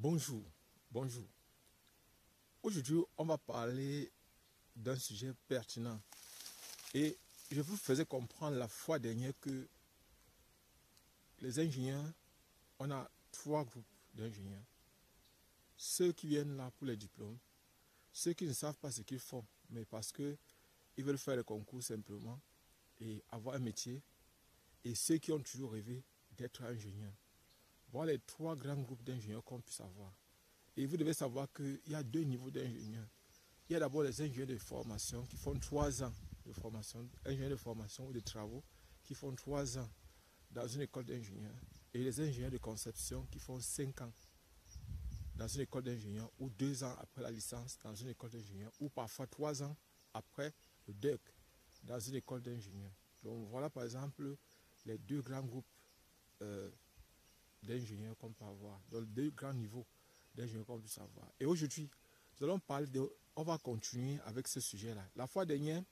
Bonjour, bonjour. Aujourd'hui, on va parler d'un sujet pertinent. Et je vous faisais comprendre la fois dernière que les ingénieurs, on a 3 groupes d'ingénieurs. Ceux qui viennent là pour les diplômes, ceux qui ne savent pas ce qu'ils font, mais parce qu'ils veulent faire le concours simplement et avoir un métier, et ceux qui ont toujours rêvé d'être ingénieurs. Voilà les 3 grands groupes d'ingénieurs qu'on puisse avoir. Et vous devez savoir qu'il y a 2 niveaux d'ingénieurs. Il y a d'abord les ingénieurs de formation qui font 3 ans de formation, ingénieurs de formation ou de travaux qui font 3 ans dans une école d'ingénieurs, et les ingénieurs de conception qui font 5 ans dans une école d'ingénieurs ou 2 ans après la licence dans une école d'ingénieurs ou parfois 3 ans après le DEC dans une école d'ingénieurs. Donc voilà par exemple les 2 grands groupes d'ingénieurs qu'on peut avoir, donc 2 grands niveaux d'ingénieurs qu'on puisse avoir. Et aujourd'hui, nous allons parler on va continuer avec ce sujet-là. La fois dernière,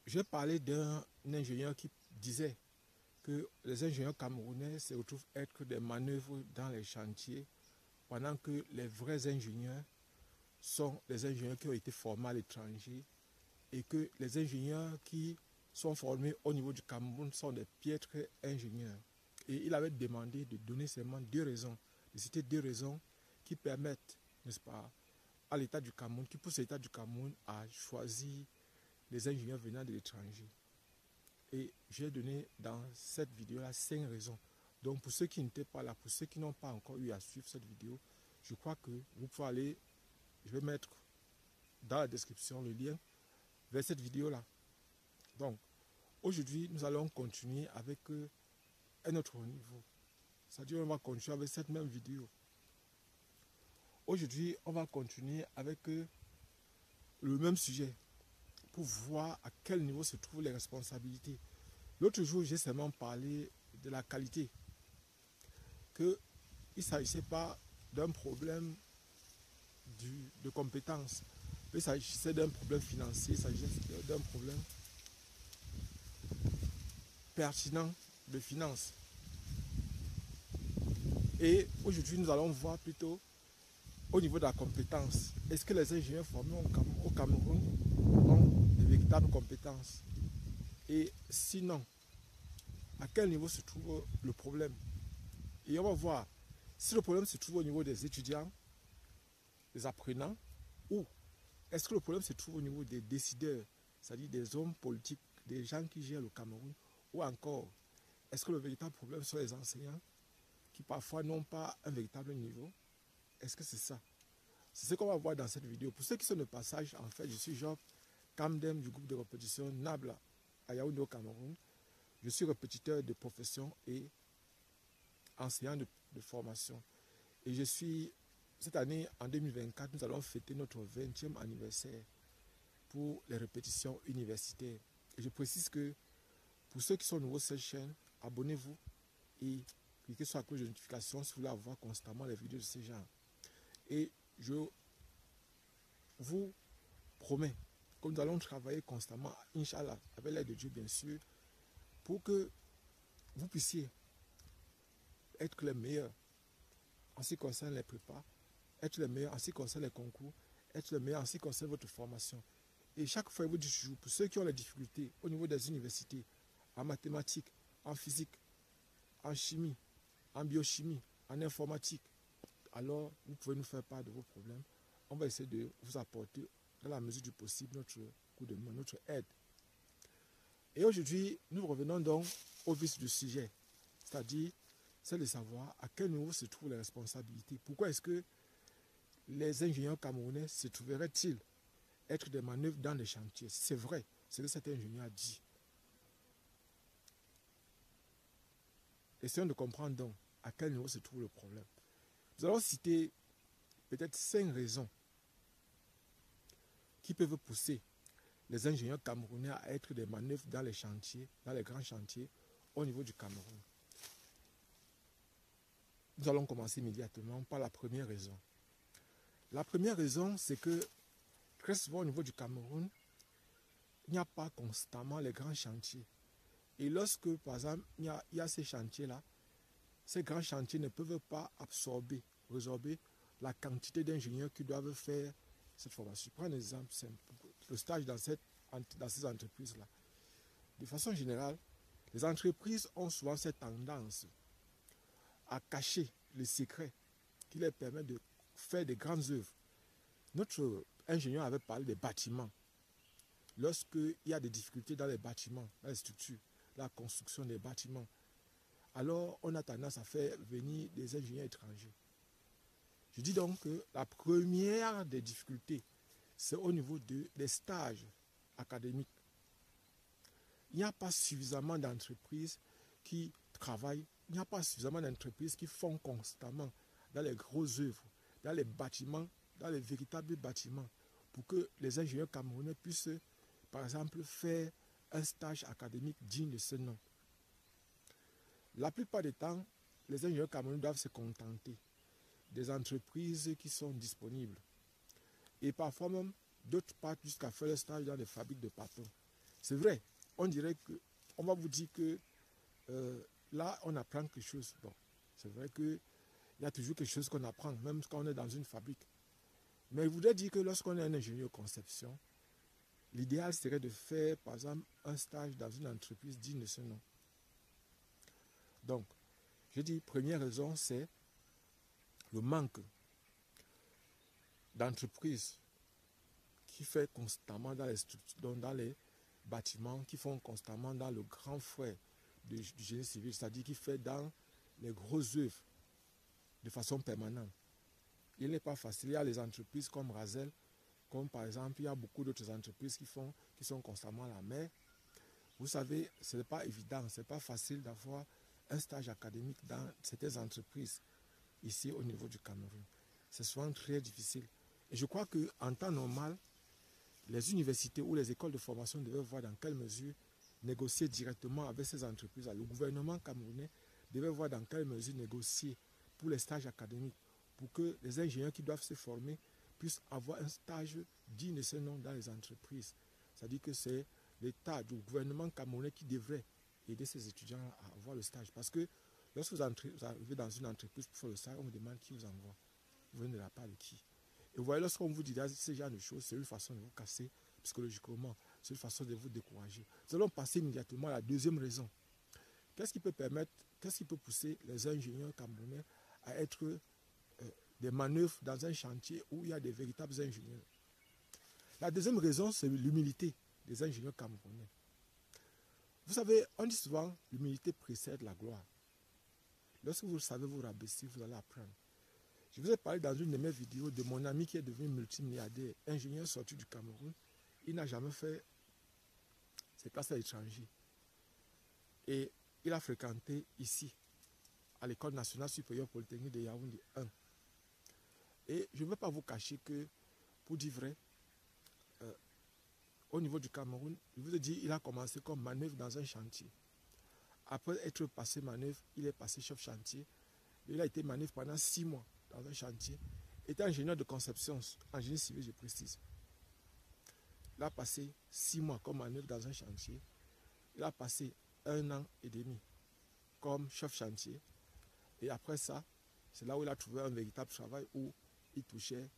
j'ai parlé d'un ingénieur qui disait que les ingénieurs camerounais se retrouvent être des manœuvres dans les chantiers, pendant que les vrais ingénieurs sont les ingénieurs qui ont été formés à l'étranger, et que les ingénieurs qui sont formés au niveau du Cameroun sont des piètres ingénieurs. Et il avait demandé de donner seulement 2 raisons, de citer 2 raisons qui permettent, n'est-ce pas, à l'État du Cameroun, qui pousse l'État du Cameroun à choisir les ingénieurs venant de l'étranger. Et j'ai donné dans cette vidéo-là 5 raisons. Donc pour ceux qui n'étaient pas là, pour ceux qui n'ont pas encore eu à suivre cette vidéo, je crois que vous pouvez aller, je vais mettre dans la description le lien vers cette vidéo-là. Donc aujourd'hui, nous allons continuer avec un autre niveau. C'est-à-dire on va continuer avec cette même vidéo. Aujourd'hui, on va continuer avec le même sujet pour voir à quel niveau se trouvent les responsabilités. L'autre jour, j'ai seulement parlé de la qualité, qu'il ne s'agissait pas d'un problème de compétence, il s'agissait d'un problème financier, il s'agissait d'un problème pertinent de finances. Et aujourd'hui, nous allons voir plutôt au niveau de la compétence. Est-ce que les ingénieurs formés au Cameroun ont de véritables compétences? Et sinon, à quel niveau se trouve le problème? Et on va voir si le problème se trouve au niveau des étudiants, des apprenants, ou est-ce que le problème se trouve au niveau des décideurs, c'est-à-dire des hommes politiques, des gens qui gèrent le Cameroun, ou encore, est-ce que le véritable problème sont les enseignants qui parfois n'ont pas un véritable niveau? Est-ce que c'est ça? C'est ce qu'on va voir dans cette vidéo. Pour ceux qui sont de passage, en fait, je suis Job Kamdem du groupe de répétition Nabla à Yaoundé au Cameroun. Je suis répétiteur de profession et enseignant de formation. Et je suis, cette année, en 2024, nous allons fêter notre 20e anniversaire pour les répétitions universitaires. Et je précise que pour ceux qui sont nouveaux sur cette chaîne, abonnez-vous et cliquez sur la cloche de notification si vous voulez avoir constamment les vidéos de ce genre. Et je vous promets que nous allons travailler constamment, Inch'Allah, avec l'aide de Dieu bien sûr, pour que vous puissiez être les meilleurs en ce qui concerne les prépas, être les meilleurs en ce qui concerne les concours, être les meilleurs en ce qui concerne votre formation. Et chaque fois, il vous dit toujours, pour ceux qui ont les difficultés au niveau des universités, en mathématiques, en physique, en chimie, en biochimie, en informatique, alors vous pouvez nous faire part de vos problèmes. On va essayer de vous apporter, dans la mesure du possible, notre coup de main, notre aide. Et aujourd'hui, nous revenons donc au vif du sujet, c'est-à-dire, c'est de savoir à quel niveau se trouvent les responsabilités. Pourquoi est-ce que les ingénieurs camerounais se trouveraient-ils être des manœuvres dans les chantiers? C'est vrai, c'est ce que cet ingénieur a dit. Essayons de comprendre donc à quel niveau se trouve le problème. Nous allons citer peut-être 5 raisons qui peuvent pousser les ingénieurs camerounais à être des manœuvres dans les chantiers, dans les grands chantiers au niveau du Cameroun. Nous allons commencer immédiatement par la première raison. La première raison, c'est que très souvent au niveau du Cameroun, il n'y a pas constamment les grands chantiers. Et lorsque, par exemple, il y a ces chantiers-là, ces grands chantiers ne peuvent pas absorber résorber la quantité d'ingénieurs qui doivent faire cette formation. Je prends un exemple simple. Le stage dans ces entreprises-là. De façon générale, les entreprises ont souvent cette tendance à cacher les secrets qui leur permettent de faire des grandes œuvres. Notre ingénieur avait parlé des bâtiments. Lorsqu'il y a des difficultés dans les bâtiments, dans les structures, la construction des bâtiments, alors on a tendance à faire venir des ingénieurs étrangers. Je dis donc que la première des difficultés, c'est au niveau des stages académiques. Il n'y a pas suffisamment d'entreprises qui travaillent, il n'y a pas suffisamment d'entreprises qui font constamment dans les grosses œuvres, dans les bâtiments, dans les véritables bâtiments, pour que les ingénieurs camerounais puissent, par exemple, faire un stage académique digne de ce nom. La plupart du temps, les ingénieurs camerounais doivent se contenter des entreprises qui sont disponibles. Et parfois même, d'autres partent jusqu'à faire le stage dans des fabriques de patrons. C'est vrai, on dirait que, on va vous dire que là, on apprend quelque chose. Bon, c'est vrai qu'il y a toujours quelque chose qu'on apprend, même quand on est dans une fabrique. Mais je voudrais dire que lorsqu'on est un ingénieur de conception, l'idéal serait de faire, par exemple, un stage dans une entreprise digne de ce nom. Donc, je dis, première raison, c'est le manque d'entreprises qui fait constamment dans les structures, dans les bâtiments, qui font constamment dans le grand fouet du génie civil, c'est-à-dire qui fait dans les grosses œuvres de façon permanente. Il n'est pas facile. Il y a les entreprises comme Razel, comme par exemple, il y a beaucoup d'autres entreprises qui sont constamment à la mer. Vous savez, ce n'est pas évident, ce n'est pas facile d'avoir un stage académique dans certaines entreprises ici au niveau du Cameroun. C'est souvent très difficile. Et je crois qu'en temps normal, les universités ou les écoles de formation devaient voir dans quelle mesure négocier directement avec ces entreprises. Le gouvernement camerounais devait voir dans quelle mesure négocier pour les stages académiques, pour que les ingénieurs qui doivent se former puissent avoir un stage digne de ce nom dans les entreprises. C'est-à-dire que c'est l'État, le gouvernement camerounais qui devrait aider ces étudiants à avoir le stage. Parce que lorsque vous arrivez dans une entreprise pour faire le stage, on vous demande qui vous envoie. Vous venez de la part de qui. Et vous voyez, lorsqu'on vous dit ce genre de choses, c'est une façon de vous casser psychologiquement, c'est une façon de vous décourager. Nous allons passer immédiatement à la deuxième raison. Qu'est-ce qui peut pousser les ingénieurs camerounais à être des manœuvres dans un chantier où il y a des véritables ingénieurs? La deuxième raison, c'est l'humilité des ingénieurs camerounais. Vous savez, on dit souvent, l'humilité précède la gloire. Lorsque vous savez vous rabaisser, vous allez apprendre. Je vous ai parlé dans une de mes vidéos de mon ami qui est devenu multimilliardaire, ingénieur sorti du Cameroun. Il n'a jamais fait ses classes à l'étranger. Et il a fréquenté ici, à l'École nationale supérieure polytechnique de Yaoundé 1. Et je ne vais pas vous cacher que, pour dire vrai, au niveau du Cameroun, je vous ai dit, il a commencé comme manœuvre dans un chantier. Après être passé manœuvre, il est passé chef chantier. Il a été manœuvre pendant 6 mois dans un chantier. Il était ingénieur de conception, en génie civil, je précise. Il a passé 6 mois comme manœuvre dans un chantier. Il a passé 1 an et demi comme chef chantier. Et après ça, c'est là où il a trouvé un véritable travail où il touchait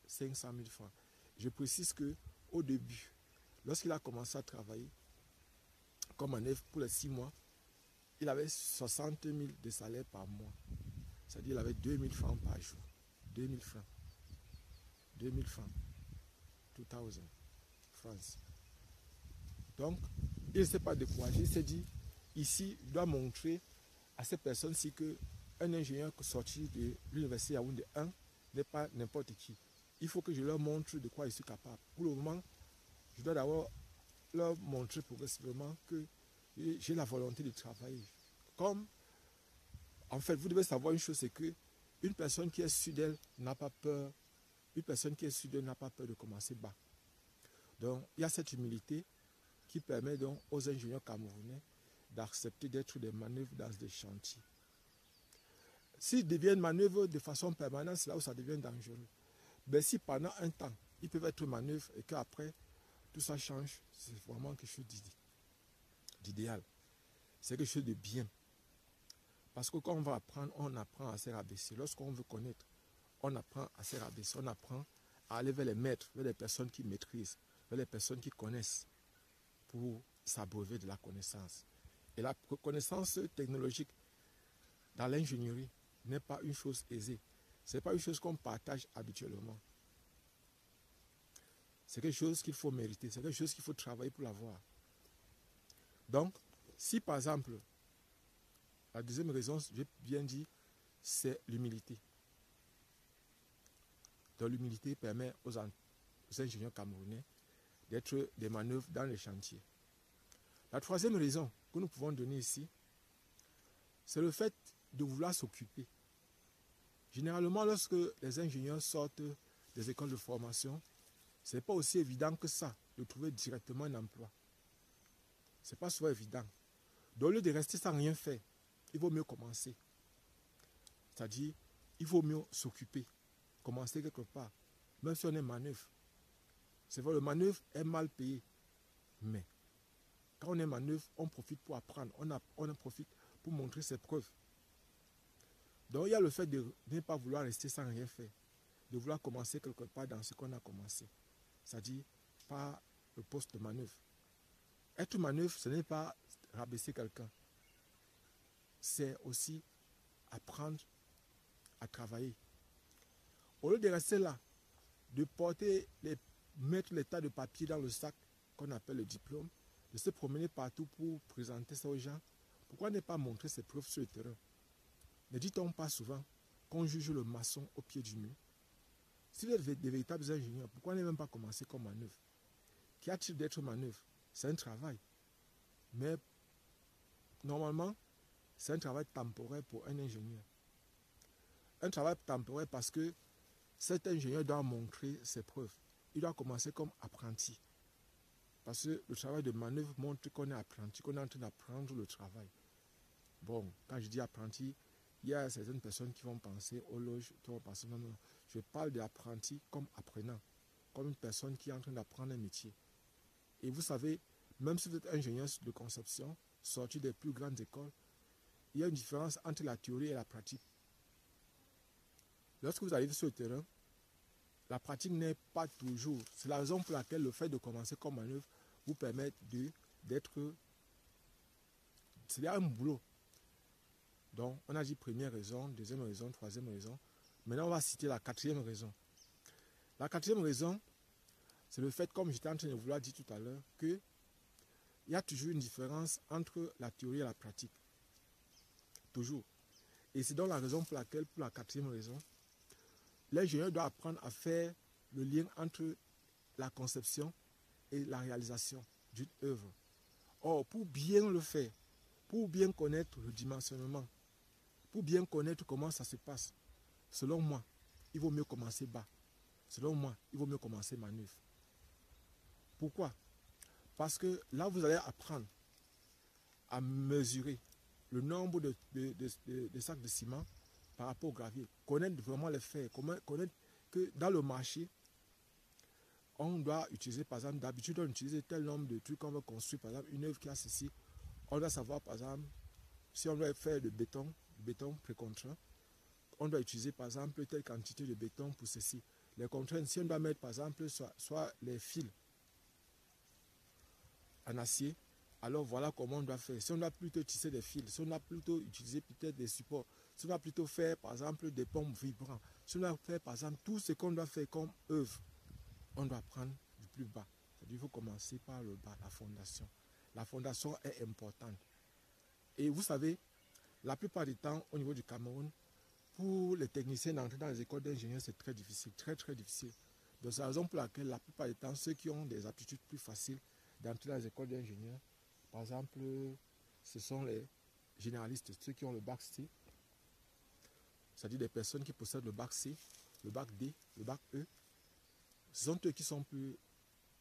500 000 francs. Je précise qu'au début, lorsqu'il a commencé à travailler comme manœuvre pour les 6 mois, il avait 60 000 de salaire par mois. C'est-à-dire qu'il avait 2 000 francs par jour. 2 000 francs. 2 000 francs. 2000 francs. Donc, il ne s'est pas découragé. Il s'est dit, ici, je dois montrer à ces personnes-ci qu'un ingénieur sorti de l'université Yaoundé 1 n'est pas n'importe qui. Il faut que je leur montre de quoi je suis capable. Pour le moment, je dois d'abord leur montrer progressivement que j'ai la volonté de travailler. Comme, en fait, vous devez savoir une chose, c'est que une personne qui est sûre d'elle n'a pas peur. Une personne qui est sûre d'elle n'a pas peur de commencer bas. Donc, il y a cette humilité qui permet donc aux ingénieurs camerounais d'accepter d'être des manœuvres dans des chantiers. S'ils deviennent manœuvres de façon permanente, c'est là où ça devient dangereux. Mais si pendant un temps, ils peuvent être manœuvres et qu'après, tout ça change, c'est vraiment quelque chose d'idéal. C'est quelque chose de bien. Parce que quand on va apprendre, on apprend à se rabaisser. Lorsqu'on veut connaître, on apprend à se rabaisser. On apprend à aller vers les maîtres, vers les personnes qui maîtrisent, vers les personnes qui connaissent pour s'abreuver de la connaissance. Et la connaissance technologique dans l'ingénierie n'est pas une chose aisée. Ce n'est pas une chose qu'on partage habituellement. C'est quelque chose qu'il faut mériter. C'est quelque chose qu'il faut travailler pour l'avoir. Donc, si par exemple, la deuxième raison, j'ai bien dit, c'est l'humilité. Donc l'humilité permet aux ingénieurs camerounais d'être des manœuvres dans les chantiers. La troisième raison que nous pouvons donner ici, c'est le fait de vouloir s'occuper. Généralement, lorsque les ingénieurs sortent des écoles de formation, ce n'est pas aussi évident que ça de trouver directement un emploi. Ce n'est pas souvent évident. Donc, au lieu de rester sans rien faire, il vaut mieux commencer. C'est-à-dire, il vaut mieux s'occuper, commencer quelque part, même si on est manœuvre. C'est vrai, le manœuvre est mal payé, mais quand on est manœuvre, on profite pour apprendre, on en profite pour montrer ses preuves. Donc, il y a le fait de ne pas vouloir rester sans rien faire, de vouloir commencer quelque part dans ce qu'on a commencé, c'est-à-dire par le poste de manœuvre. Être manœuvre, ce n'est pas rabaisser quelqu'un, c'est aussi apprendre à travailler. Au lieu de rester là, de mettre les tas de papiers dans le sac qu'on appelle le diplôme, de se promener partout pour présenter ça aux gens, pourquoi ne pas montrer ses preuves sur le terrain? Ne dit-on pas souvent qu'on juge le maçon au pied du mur? S'il est des véritables ingénieurs, pourquoi ne même pas commencer comme manœuvre? Qu'y a-t-il d'être manœuvre? C'est un travail. Mais normalement, c'est un travail temporaire pour un ingénieur. Un travail temporaire parce que cet ingénieur doit montrer ses preuves. Il doit commencer comme apprenti. Parce que le travail de manœuvre montre qu'on est apprenti, qu'on est en train d'apprendre le travail. Bon, quand je dis apprenti, il y a certaines personnes qui vont penser aux loges, qui vont penser non. Je parle d'apprenti comme apprenant, comme une personne qui est en train d'apprendre un métier. Et vous savez, même si vous êtes ingénieur de conception, sorti des plus grandes écoles, il y a une différence entre la théorie et la pratique. Lorsque vous arrivez sur le terrain, la pratique n'est pas toujours. C'est la raison pour laquelle le fait de commencer comme manœuvre vous permet d'être... C'est un boulot. Donc, on a dit première raison, deuxième raison, troisième raison. Maintenant, on va citer la quatrième raison. La quatrième raison, c'est le fait, comme j'étais en train de vouloir dire tout à l'heure, qu'il y a toujours une différence entre la théorie et la pratique. Toujours. Et c'est donc la raison pour laquelle, pour la quatrième raison, l'ingénieur doit apprendre à faire le lien entre la conception et la réalisation d'une œuvre. Or, pour bien le faire, pour bien connaître le dimensionnement, pour bien connaître comment ça se passe, selon moi, il vaut mieux commencer bas. Selon moi, il vaut mieux commencer manœuvre. Pourquoi? Parce que là, vous allez apprendre à mesurer le nombre de sacs de ciment par rapport au gravier. Connaître vraiment les faits. Connaître que dans le marché, on doit utiliser, par exemple, d'habitude, on utilise tel nombre de trucs qu'on veut construire. Par exemple, une œuvre qui a ceci, on doit savoir, par exemple, si on doit faire du béton pré-contraint, on doit utiliser, par exemple, telle quantité de béton pour ceci. Les contraintes, si on doit mettre, par exemple, soit les fils en acier, alors voilà comment on doit faire. Si on doit plutôt tisser des fils, si on doit plutôt utiliser peut-être des supports, si on doit plutôt faire, par exemple, des pompes vibrantes, si on doit faire, par exemple, tout ce qu'on doit faire comme œuvre, on doit prendre du plus bas. C'est-à-dire qu'il faut commencer par le bas, la fondation. La fondation est importante. Et vous savez, la plupart du temps, au niveau du Cameroun, pour les techniciens d'entrer dans les écoles d'ingénieurs, c'est très difficile, très très difficile. Donc c'est la raison pour laquelle la plupart du temps, ceux qui ont des aptitudes plus faciles d'entrer dans les écoles d'ingénieurs, par exemple, ce sont les généralistes, ceux qui ont le bac C, c'est-à-dire des personnes qui possèdent le bac C, le bac D, le bac E. Ce sont eux qui sont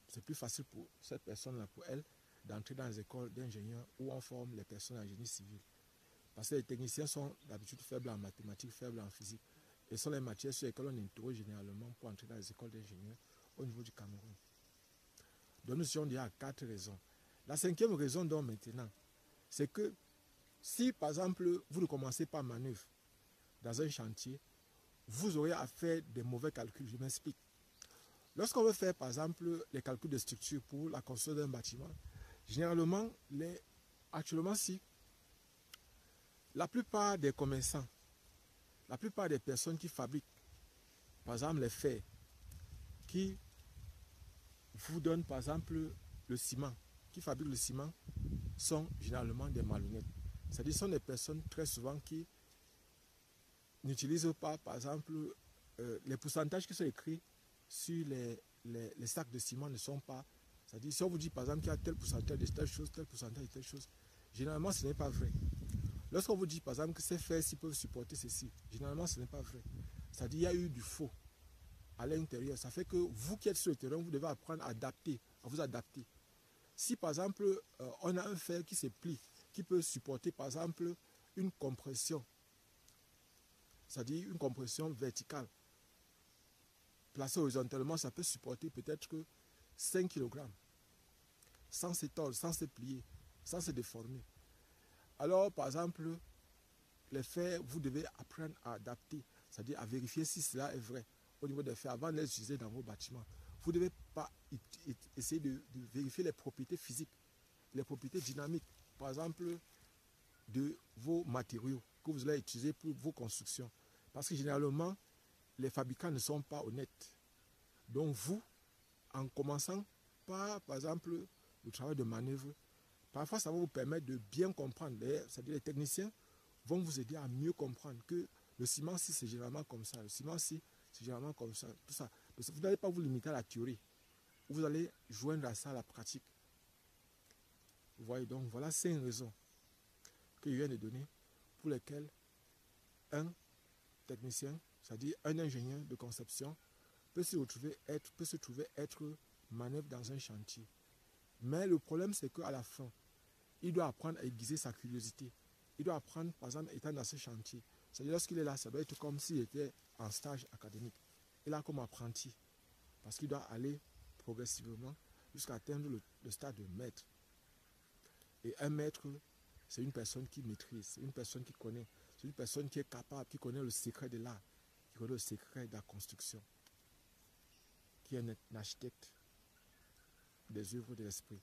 c'est plus facile pour cette personne-là, pour elle, d'entrer dans les écoles d'ingénieurs où on forme les personnes en génie civil. Parce que les techniciens sont d'habitude faibles en mathématiques, faibles en physique. Et ce sont les matières sur lesquelles on interroge généralement pour entrer dans les écoles d'ingénieurs au niveau du Cameroun. Donc nous sommes déjà à 4 raisons. La cinquième raison donc maintenant, c'est que Si, par exemple, vous ne commencez pas manœuvre dans un chantier, vous aurez à faire des mauvais calculs. Je m'explique. Lorsqu'on veut faire, par exemple, les calculs de structure pour la construction d'un bâtiment, généralement, actuellement, si la plupart des commerçants, la plupart des personnes qui fabriquent, par exemple, les fers, qui vous donnent, par exemple, le ciment, qui fabriquent le ciment, sont généralement des malhonnêtes. C'est-à-dire, ce sont des personnes très souvent qui n'utilisent pas, par exemple, les pourcentages qui sont écrits sur les sacs de ciment ne sont pas. C'est-à-dire, si on vous dit, par exemple, qu'il y a tel pourcentage de telle chose, tel pourcentage de telle chose, généralement, ce n'est pas vrai. Lorsqu'on vous dit, par exemple, que ces fers-ci peuvent supporter ceci, généralement, ce n'est pas vrai. C'est-à-dire, il y a eu du faux à l'intérieur. Ça fait que vous qui êtes sur le terrain, vous devez apprendre à adapter, à vous adapter. Si, par exemple, on a un fer qui se plie, qui peut supporter, par exemple, une compression, c'est-à-dire une compression verticale, placée horizontalement, ça peut supporter peut-être que 5 kg, sans se tordre, sans se plier, sans se déformer. Alors, par exemple, les fers, vous devez apprendre à adapter, c'est-à-dire à vérifier si cela est vrai au niveau des fers avant de les utiliser dans vos bâtiments. Vous ne devez pas essayer de vérifier les propriétés physiques, les propriétés dynamiques, par exemple, de vos matériaux que vous allez utiliser pour vos constructions. Parce que généralement, les fabricants ne sont pas honnêtes. Donc vous, en commençant par exemple, le travail de manœuvre, parfois ça va vous permettre de bien comprendre. C'est-à-dire les techniciens vont vous aider à mieux comprendre que le ciment, si c'est généralement comme ça, le ciment, si c'est généralement comme ça, tout ça. Vous n'allez pas vous limiter à la théorie. Vous allez joindre à ça la pratique. Vous voyez, donc voilà 5 raisons que je viens de donner pour lesquelles un technicien, c'est-à-dire un ingénieur de conception, peut se trouver être manœuvre dans un chantier. Mais le problème, c'est qu'à la fin, il doit apprendre à aiguiser sa curiosité. Il doit apprendre, par exemple, étant dans ce chantier. C'est-à-dire, lorsqu'il est là, ça doit être comme s'il était en stage académique. Il est comme apprenti. Parce qu'il doit aller progressivement jusqu'à atteindre le stade de maître. Et un maître, c'est une personne qui maîtrise, c'est une personne qui connaît, c'est une personne qui est capable, qui connaît le secret de l'art, qui connaît le secret de la construction, qui est un architecte des œuvres de l'esprit.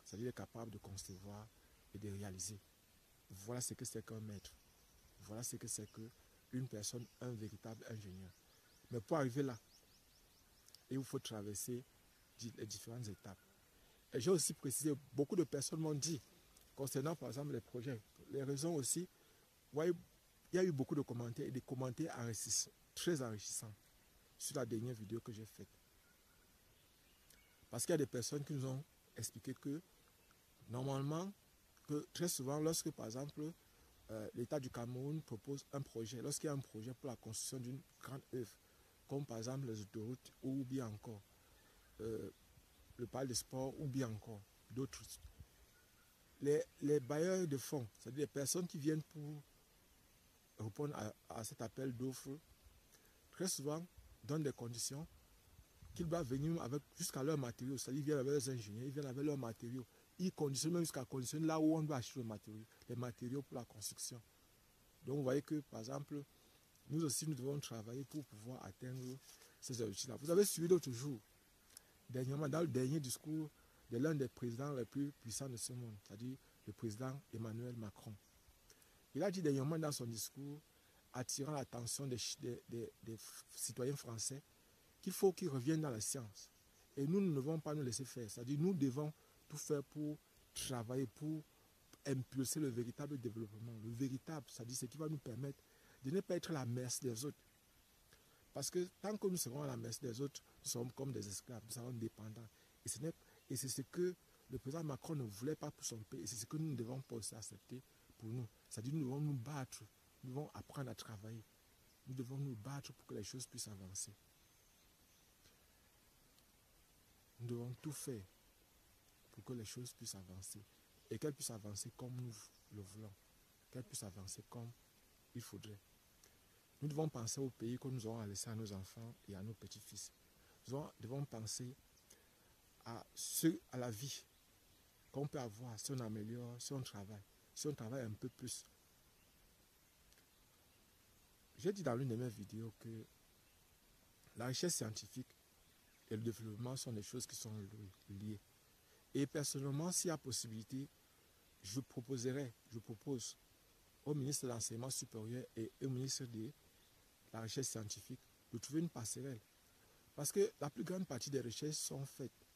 C'est-à-dire capable de concevoir et de réaliser. Voilà ce que c'est qu'un maître. Voilà ce que c'est qu'une personne, un véritable ingénieur. Mais pour arriver là, il vous faut traverser les différentes étapes. Et j'ai aussi précisé, beaucoup de personnes m'ont dit, concernant par exemple les projets, les raisons aussi, il y a eu beaucoup de commentaires et des commentaires très enrichissants sur la dernière vidéo que j'ai faite. Parce qu'il y a des personnes qui nous ont expliqué que normalement, que très souvent, lorsque par exemple l'État du Cameroun propose un projet, lorsqu'il y a un projet pour la construction d'une grande œuvre, comme par exemple les autoroutes ou bien encore le parc de sport ou bien encore d'autres, les bailleurs de fonds, c'est-à-dire les personnes qui viennent pour répondre à cet appel d'offres, très souvent donnent des conditions qu'ils doivent venir avec jusqu'à leurs matériaux, c'est-à-dire ils viennent avec leurs ingénieurs, ils viennent avec leurs matériaux, ils conditionnent même jusqu'à conditionner là où on doit acheter les matériaux pour la construction. Donc vous voyez que par exemple, nous aussi nous devons travailler pour pouvoir atteindre ces objectifs-là. Vous avez suivi l'autre jour, dernièrement, dans le dernier discours de l'un des présidents les plus puissants de ce monde, c'est-à-dire le président Emmanuel Macron. Il a dit dernièrement dans son discours, attirant l'attention des citoyens français, qu'il faut qu'ils reviennent dans la science. Et nous ne devons pas nous laisser faire. C'est-à-dire nous devons tout faire pour travailler, pour impulser le véritable développement. Le véritable, c'est-à-dire ce qui va nous permettre de ne pas être à la merci des autres. Parce que tant que nous serons à la merci des autres, nous serons comme des esclaves, nous serons dépendants. Et c'est ce que le président Macron ne voulait pas pour son pays. Et c'est ce que nous ne devons pas aussi accepter pour nous. C'est-à-dire nous devons nous battre, nous devons apprendre à travailler. Nous devons nous battre pour que les choses puissent avancer. Nous devons tout faire pour que les choses puissent avancer. Et qu'elles puissent avancer comme nous le voulons. Qu'elles puissent avancer comme il faudrait. Nous devons penser au pays que nous aurons à laisser à nos enfants et à nos petits-fils. Nous devons penser à la vie qu'on peut avoir si on améliore, si on travaille. si on travaille un peu plus. J'ai dit dans l'une de mes vidéos que la recherche scientifique et le développement sont des choses qui sont liées. Et personnellement, s'il y a possibilité, je propose au ministre de l'Enseignement supérieur et au ministre de la Recherche scientifique de trouver une passerelle. Parce que la plus grande partie des recherches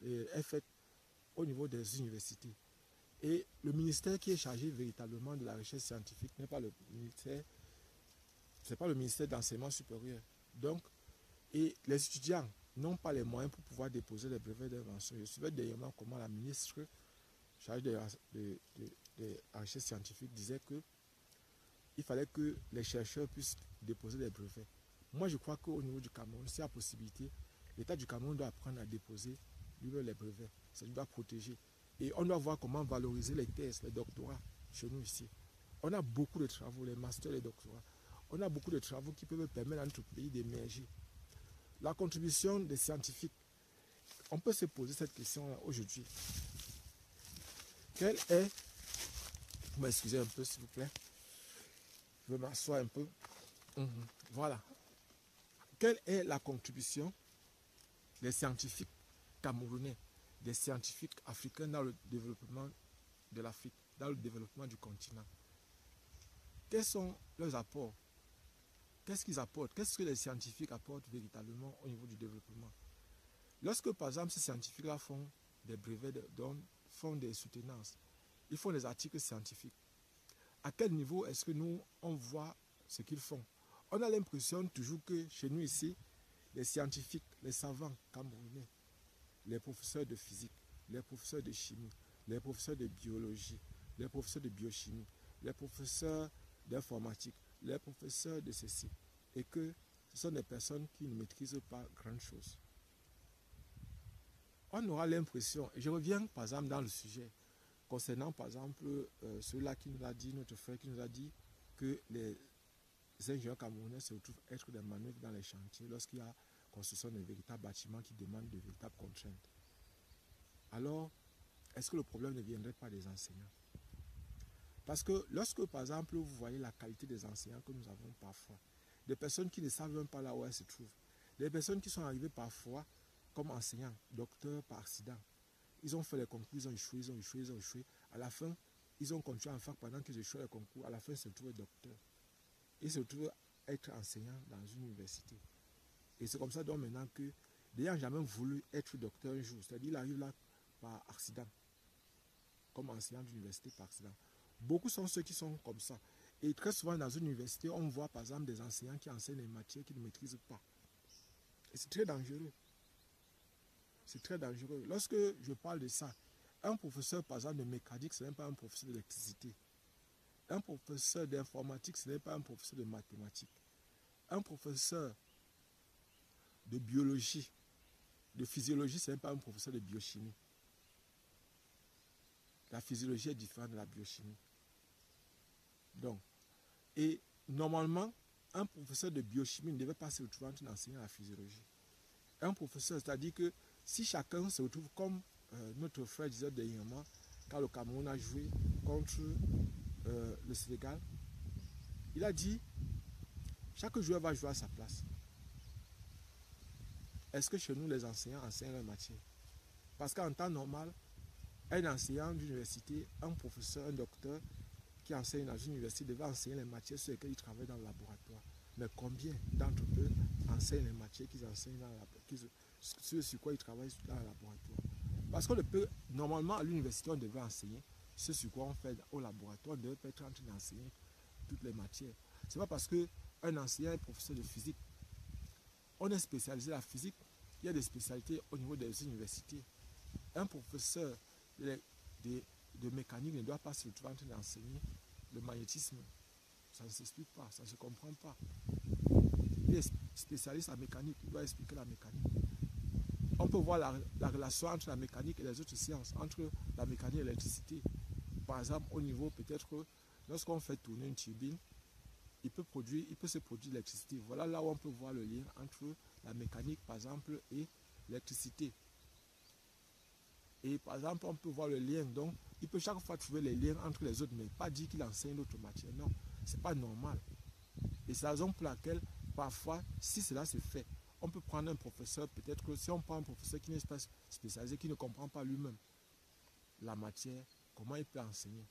est faite au niveau des universités. Et le ministère qui est chargé véritablement de la recherche scientifique n'est pas le ministère, c'est pas le ministère de l'Enseignement supérieur. Donc, et les étudiants n'ont pas les moyens pour pouvoir déposer les brevets d'invention. Je suivais dernièrement comment la ministre chargée de la recherche scientifique disait qu'il fallait que les chercheurs puissent déposer des brevets. Moi, je crois qu'au niveau du Cameroun, s'il y a possibilité, l'État du Cameroun doit apprendre à déposer lui-même les brevets. Ça doit protéger. Et on doit voir comment valoriser les thèses, les doctorats chez nous ici. On a beaucoup de travaux, les masters, les doctorats. On a beaucoup de travaux qui peuvent permettre à notre pays d'émerger. La contribution des scientifiques, on peut se poser cette question aujourd'hui. Quelle est, vous m'excusez un peu s'il vous plaît, je vais m'asseoir un peu. Voilà. Quelle est la contribution des scientifiques camerounais, des scientifiques africains dans le développement de l'Afrique, dans le développement du continent? Quels sont leurs apports? Qu'est-ce qu'ils apportent? Qu'est-ce que les scientifiques apportent véritablement au niveau du développement? Lorsque, par exemple, ces scientifiques-là font des brevets, font des soutenances, ils font des articles scientifiques, à quel niveau est-ce que nous, on voit ce qu'ils font? On a l'impression toujours que chez nous ici, les scientifiques, les savants camerounais, les professeurs de physique, les professeurs de chimie, les professeurs de biologie, les professeurs de biochimie, les professeurs d'informatique, les professeurs de ceci, et que ce sont des personnes qui ne maîtrisent pas grand-chose. On aura l'impression, et je reviens par exemple dans le sujet, concernant par exemple ceux-là qui nous a dit, notre frère qui nous a dit que les ingénieurs camerounais se retrouvent être des manœuvres dans les chantiers lorsqu'il y a construction de véritables bâtiments qui demandent de véritables contraintes. Alors, est-ce que le problème ne viendrait pas des enseignants? Parce que lorsque, par exemple, vous voyez la qualité des enseignants que nous avons parfois, des personnes qui ne savent même pas là où elles se trouvent, des personnes qui sont arrivées parfois comme enseignants, docteurs par accident. Ils ont fait les concours, ils ont échoué, ils ont échoué, ils ont échoué. À la fin, ils ont continué en fac pendant qu'ils échouaient les concours. À la fin, ils se retrouvent docteurs. Ils se retrouvent être enseignants dans une université. Et c'est comme ça donc maintenant que, n'ayant jamais voulu être docteur un jour, c'est-à-dire il arrive là par accident, comme enseignant d'université par accident. Beaucoup sont ceux qui sont comme ça. Et très souvent dans une université, on voit par exemple des enseignants qui enseignent des matières qu'ils ne maîtrisent pas. Et c'est très dangereux. C'est très dangereux. Lorsque je parle de ça, un professeur par exemple de mécanique, ce n'est pas un professeur d'électricité. Un professeur d'informatique, ce n'est pas un professeur de mathématiques. Un professeur de biologie, de physiologie, ce n'est pas un professeur de biochimie. La physiologie est différente de la biochimie. Donc, et normalement, un professeur de biochimie ne devait pas se retrouver en train d'enseigner la physiologie. Un professeur, c'est-à-dire que si chacun se retrouve comme notre frère disait dernièrement, quand le Cameroun a joué contre le Sénégal, il a dit, chaque joueur va jouer à sa place. Est-ce que chez nous, les enseignants enseignent leur matière? Parce qu'en temps normal, un enseignant d'université, un professeur, un docteur qui enseigne dans une université devait enseigner les matières sur lesquelles ils travaillent dans le laboratoire. Mais combien d'entre eux enseignent les matières qu'ils enseignent dans le laboratoire, sur quoi ils travaillent dans le laboratoire? Parce que normalement, à l'université, on devait enseigner ce sur quoi on fait au laboratoire. On ne devait pas être en train d'enseigner toutes les matières. Ce n'est pas parce qu'un enseignant est professeur de physique. On est spécialisé en physique. Il y a des spécialités au niveau des universités. Un professeur de mécanique ne doit pas se retrouver en train d'enseigner le magnétisme. Ça ne s'explique pas, ça ne se comprend pas. Il est spécialiste en mécanique, il doit expliquer la mécanique. On peut voir la relation entre la mécanique et les autres sciences, entre la mécanique et l'électricité. Par exemple, au niveau peut-être, lorsqu'on fait tourner une turbine, il peut se produire l'électricité. Voilà là où on peut voir le lien entre la mécanique, par exemple, et l'électricité. Et par exemple, on peut voir le lien donc Il peut chaque fois trouver les liens entre les autres, mais pas dire qu'il enseigne d'autres matières. Non, c'est pas normal. Et c'est la raison pour laquelle, parfois, si cela se fait, on peut prendre un professeur, peut-être que si on prend un professeur qui n'est pas spécialisé, qui ne comprend pas lui-même la matière, comment il peut enseigner?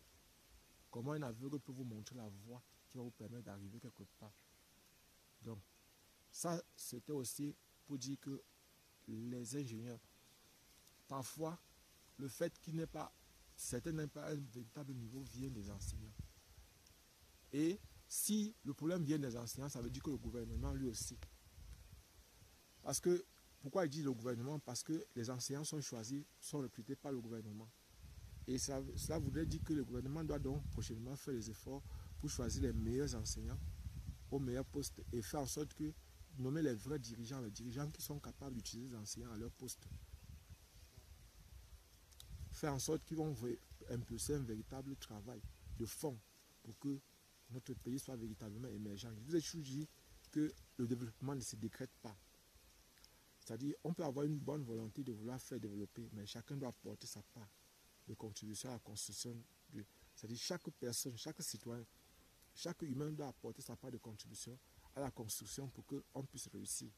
Comment un aveugle peut vous montrer la voie qui va vous permettre d'arriver quelque part? Donc, ça, c'était aussi pour dire que les ingénieurs, parfois, le fait qu'ils n'aient pas, certains n'aient pas un véritable niveau vient des enseignants. Et si le problème vient des enseignants, ça veut dire que le gouvernement lui aussi. Parce que, pourquoi il dit le gouvernement? Parce que les enseignants sont choisis, sont recrutés par le gouvernement. Et cela voudrait dire que le gouvernement doit donc prochainement faire les efforts pour choisir les meilleurs enseignants aux meilleurs postes et faire en sorte que nommer les vrais dirigeants, les dirigeants qui sont capables d'utiliser les enseignants à leur poste. Faire en sorte qu'ils vont impulser un véritable travail de fond pour que notre pays soit véritablement émergent. Je vous ai toujours dit que le développement ne se décrète pas. C'est-à-dire, on peut avoir une bonne volonté de vouloir faire développer, mais chacun doit apporter sa part de contribution à la construction. C'est-à-dire, chaque personne, chaque citoyen, chaque humain doit apporter sa part de contribution à la construction pour qu'on puisse réussir.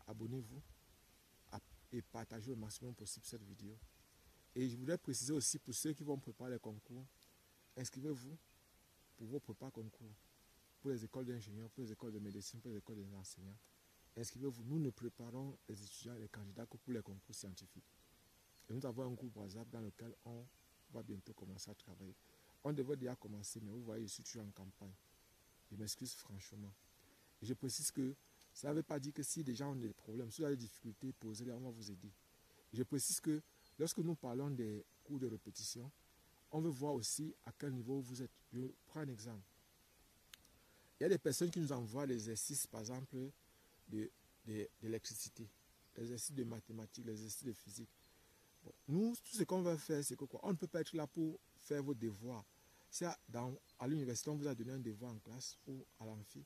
Abonnez-vous et partagez le maximum possible cette vidéo. Et je voudrais préciser aussi pour ceux qui vont préparer les concours, inscrivez-vous pour vos prépas concours, pour les écoles d'ingénieurs, pour les écoles de médecine, pour les écoles d'enseignants. Inscrivez-vous. Nous ne préparons les étudiants et les candidats que pour les concours scientifiques. Et nous avons un groupe WhatsApp dans lequel on va bientôt commencer à travailler. On devrait déjà commencer, mais vous voyez, je suis toujours en campagne. Je m'excuse franchement. Et je précise que ça ne veut pas dire que si des gens ont des problèmes, si vous avez des difficultés, posez-les, on va vous aider. Et je précise que lorsque nous parlons des cours de répétition, on veut voir aussi à quel niveau vous êtes. Je prends un exemple. Il y a des personnes qui nous envoient des exercices, par exemple, d'électricité, les exercices de mathématiques, les exercices de physique. Bon, nous, tout ce qu'on va faire, c'est que quoi? On ne peut pas être là pour faire vos devoirs. Si à l'université, on vous a donné un devoir en classe ou à l'amphi,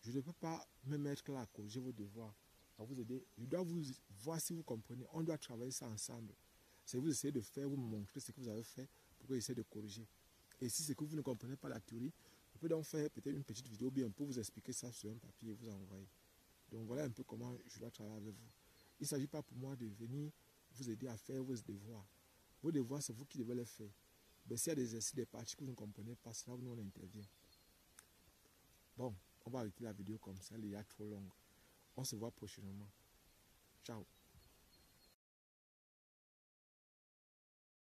je ne peux pas me mettre là à corriger vos devoirs, à vous aider. Je dois vous voir si vous comprenez. On doit travailler ça ensemble. C'est vous essayer de faire, vous me montrer ce que vous avez fait pour que j'essaie de corriger. Et si c'est que vous ne comprenez pas la théorie, je peux donc faire peut-être une petite vidéo bien pour vous expliquer ça sur un papier et vous envoyer. Donc voilà un peu comment je dois travailler avec vous. Il ne s'agit pas pour moi de venir vous aider à faire vos devoirs. Vos devoirs, c'est vous qui devez les faire. Mais s'il y a des exercices, des parties que vous ne comprenez pas, c'est là où nous on intervient. Bon, on va arrêter la vidéo comme ça, elle est trop longue. On se voit prochainement. Ciao.